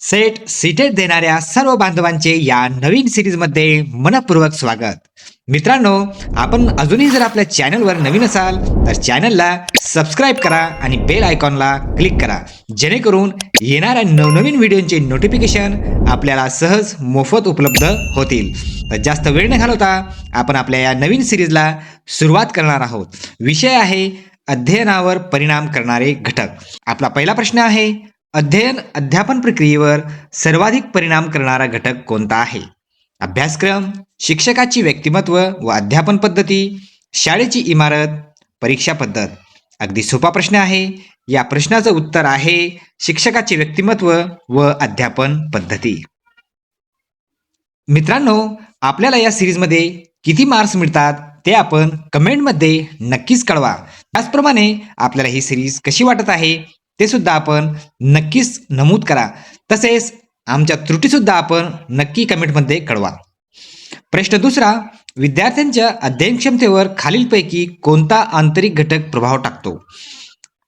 Set CTET देणाऱ्या सर्व बांधवांचे या नवीन सिरीजमध्ये मनपूर्वक स्वागत. मित्रांनो, आपण अजूनही जर आपल्या चॅनलवर नवीन असाल तर चॅनलला सबस्क्राईब करा आणि बेल आयकॉनला क्लिक करा, जेणेकरून येणाऱ्या नवनवीन व्हिडिओचे नोटिफिकेशन आपल्याला सहज मोफत उपलब्ध होतील. तर जास्त वेळ न घालवता आपण आपल्या या नवीन सिरीजला सुरुवात करणार आहोत. विषय आहे अध्ययनावर परिणाम करणारे घटक. आपला पहिला प्रश्न आहे, अध्ययन अध्यापन प्रक्रियेवर सर्वाधिक परिणाम करणारा घटक कोणता आहे? अभ्यासक्रम, शिक्षकाची व्यक्तिमत्व व अध्यापन पद्धती, शाळेची इमारत, परीक्षा पद्धत. अगदी सोपा प्रश्न आहे. या प्रश्नाचं उत्तर आहे शिक्षकाचे व्यक्तिमत्व व अध्यापन पद्धती. मित्रांनो, आपल्याला या सिरीजमध्ये किती मार्क्स मिळतात ते आपण कमेंटमध्ये नक्कीच कळवा. त्याचप्रमाणे आपल्याला ही सिरीज कशी वाटत आहे ते सुद्धा आपण नक्कीच नमूद करा. तसेच आमच्या त्रुटीसुद्धा आपण नक्की कमेंटमध्ये कळवा. प्रश्न दुसरा, विद्यार्थ्यांच्या अध्ययन क्षमतेवर खालीलपैकी कोणता आंतरिक घटक प्रभाव टाकतो?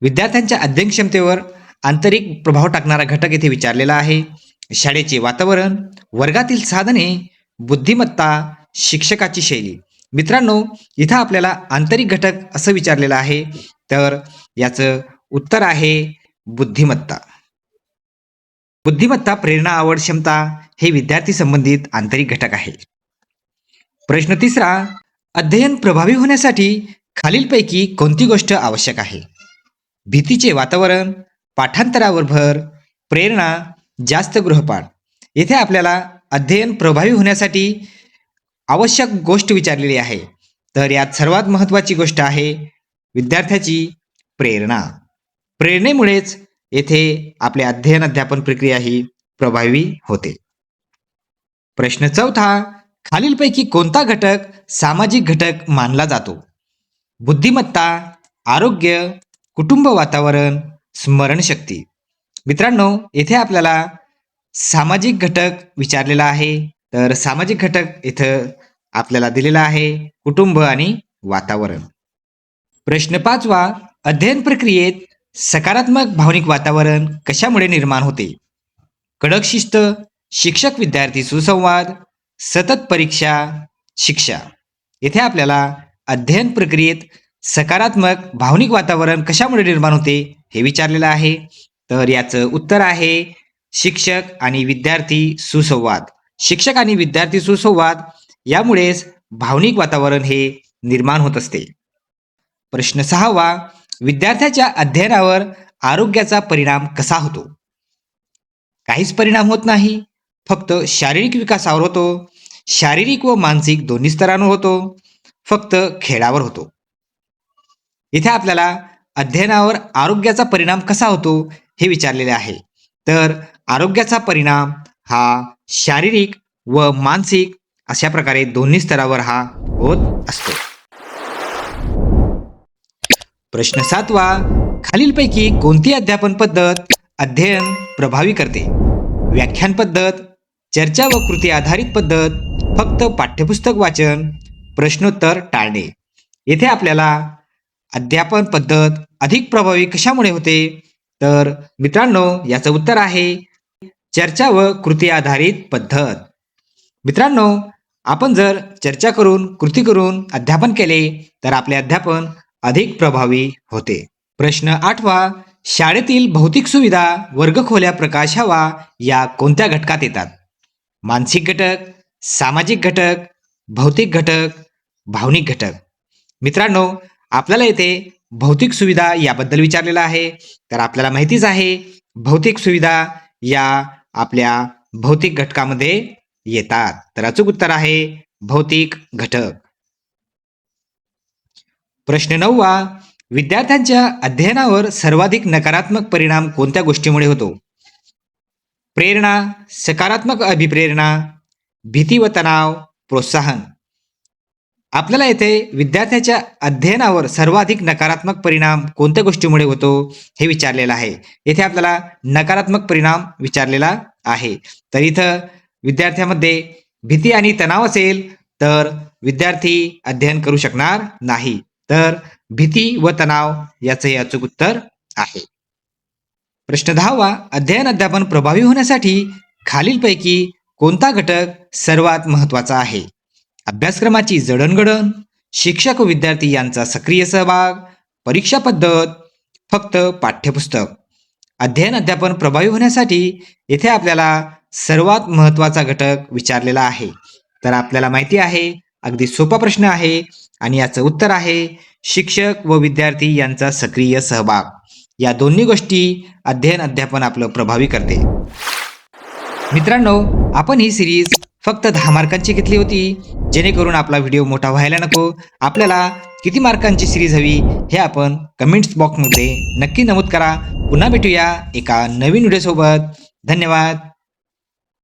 विद्यार्थ्यांच्या अध्ययन क्षमतेवर आंतरिक प्रभाव टाकणारा घटक येथे विचारलेला आहे. शाळेचे वातावरण, वर्गातील साधने, बुद्धिमत्ता, शिक्षकाची शैली. मित्रांनो, इथं आपल्याला आंतरिक घटक असं विचारलेलं आहे, तर याचं उत्तर आहे बुद्धिमत्ता. बुद्धिमत्ता, प्रेरणा, आवड, क्षमता हे विद्यार्थी संबंधित आंतरिक घटक आहे. प्रश्न तिसरा, अध्ययन प्रभावी होण्यासाठी खालीलपैकी कोणती गोष्ट आवश्यक आहे? भीतीचे वातावरण, पाठांतरावर भर, प्रेरणा, जास्त गृहपाठ. येथे आपल्याला अध्ययन प्रभावी होण्यासाठी आवश्यक गोष्ट विचारलेली आहे, तर यात सर्वात महत्त्वाची गोष्ट आहे विद्यार्थ्याची प्रेरणा. प्रेरणेमुळेच येथे आपले अध्ययन अध्यापन प्रक्रिया ही प्रभावी होते. प्रश्न चौथा, खालीलपैकी कोणता घटक सामाजिक घटक मानला जातो? बुद्धिमत्ता, आरोग्य, कुटुंब वातावरण, स्मरणशक्ती. मित्रांनो, येथे आपल्याला सामाजिक घटक विचारलेला आहे, तर सामाजिक घटक इथं आपल्याला दिलेला आहे कुटुंब आणि वातावरण. प्रश्न पाचवा, अध्ययन प्रक्रियेत सकारात्मक भावनिक वातावरण कशामुळे निर्माण होते? कडक शिस्त, शिक्षक विद्यार्थी सुसंवाद, सतत परीक्षा, शिक्षा. येथे आपल्याला अध्ययन प्रक्रियेत सकारात्मक भावनिक वातावरण कशामुळे निर्माण होते हे विचारलेलं आहे, तर याचं उत्तर आहे शिक्षक आणि विद्यार्थी सुसंवाद. शिक्षक आणि विद्यार्थी सुसंवाद यामुळेच भावनिक वातावरण हे निर्माण होत असते. प्रश्न सहावा, विद्यार्थ्याच्या अध्ययनावर आरोग्याचा परिणाम कसा होतो? काहीच परिणाम होत नाही, फक्त शारीरिक विकासावर होतो. शारीरिक व मानसिक दोन्ही स्तरांवर होतो, फक्त खेळावर होतो. इथे आपल्याला अध्ययनावर आरोग्याचा परिणाम कसा होतो हे विचारलेले आहे, तर आरोग्याचा परिणाम हा शारीरिक व मानसिक अशा प्रकारे दोन्ही स्तरावर हा होत असतो. प्रश्न सातवा, खालीलपैकी कोणती अध्यापन पद्धत अध्ययन प्रभावी करते? व्याख्यान पद्धत, चर्चा व कृती आधारित पद्धत, फक्त पाठ्यपुस्तक वाचन, प्रश्नोत्तर टाळणे. येथे आपल्याला अध्यापन पद्धत अधिक प्रभावी कशामुळे होते, तर मित्रांनो याचं उत्तर आहे चर्चा व कृती आधारित पद्धत. मित्रांनो, आपण जर चर्चा करून कृती करून अध्यापन केले तर आपले अध्यापन अधिक प्रभावी होते. प्रश्न आठवा, शाळेतील भौतिक सुविधा, वर्गखोल्या, प्रकाश, हवा या कोणत्या घटकात येतात? मानसिक घटक, सामाजिक घटक, भौतिक घटक, भावनिक घटक. मित्रांनो, आपल्याला येथे भौतिक सुविधा याबद्दल विचारलेलं आहे, तर आपल्याला माहितीच आहे भौतिक सुविधा या आपल्या भौतिक घटकामध्ये येतात, तर अचूक उत्तर आहे भौतिक घटक. प्रश्न नववा, विद्यार्थ्यांच्या अध्ययनावर सर्वाधिक नकारात्मक परिणाम कोणत्या गोष्टीमुळे होतो? प्रेरणा, सकारात्मक अभिप्रेरणा, भीती व तणाव, प्रोत्साहन. आपल्याला येथे विद्यार्थ्याच्या अध्ययनावर सर्वाधिक नकारात्मक परिणाम कोणत्या गोष्टीमुळे होतो हे विचारलेलं आहे. येथे आपल्याला नकारात्मक परिणाम विचारलेला आहे, तर इथं विद्यार्थ्यामध्ये भीती आणि तणाव असेल तर विद्यार्थी अध्ययन करू शकणार नाही, तर भीती व तणाव याचं हे अचूक उत्तर आहे. प्रश्न 10वा, अध्ययन अध्यापन प्रभावी होण्यासाठी खालीलपैकी कोणता घटक सर्वात महत्त्वाचा आहे? अभ्यासक्रमाची जडणघडण, शिक्षक व विद्यार्थी यांचा सक्रिय सहभाग, परीक्षा पद्धत, फक्त पाठ्यपुस्तक. अध्ययन अध्यापन प्रभावी होण्यासाठी येथे आपल्याला सर्वात महत्त्वाचा घटक विचारलेला आहे. तर आपल्याला माहिती आहे, अगदी सोपा प्रश्न आहे आणि याचं उत्तर आहे शिक्षक व विद्यार्थी यांचा सक्रिय सहभाग. या दोन्ही गोष्टी अध्ययन अध्यापन आपलं प्रभावी करते. मित्रांनो, आपण ही सिरीज फक्त 10 मार्कांची घेतली होती, जेणेकरून आपला व्हिडिओ मोठा व्हायला नको. आपल्याला किती मार्कांची सिरीज हवी हे आपण कमेंट्स बॉक्समध्ये नक्की नमूद करा. पुन्हा भेटूया एका नवीन व्हिडिओसोबत. धन्यवाद.